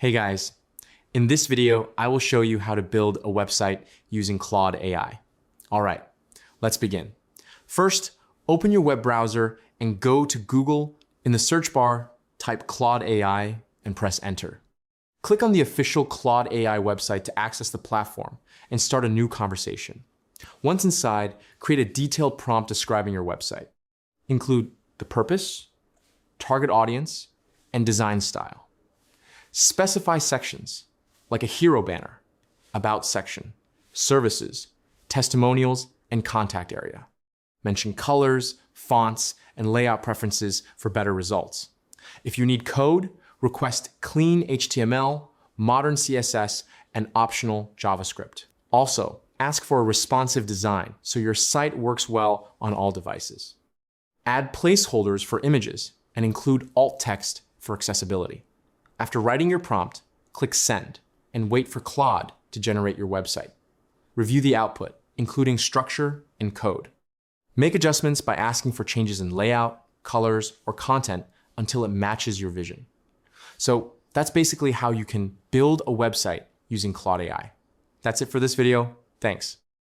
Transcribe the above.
Hey guys, in this video, I will show you how to build a website using Claude AI. All right, let's begin. First, open your web browser and go to Google. In the search bar, type Claude AI and press enter. Click on the official Claude AI website to access the platform and start a new conversation. Once inside, create a detailed prompt describing your website. Include the purpose, target audience, and design style. Specify sections, like a hero banner, about section, services, testimonials, and contact area. Mention colors, fonts, and layout preferences for better results. If you need code, request clean HTML, modern CSS, and optional JavaScript. Also, ask for a responsive design so your site works well on all devices. Add placeholders for images and include alt text for accessibility. After writing your prompt, click Send and wait for Claude to generate your website. Review the output, including structure and code. Make adjustments by asking for changes in layout, colors, or content until it matches your vision. So that's basically how you can build a website using Claude AI. That's it for this video. Thanks.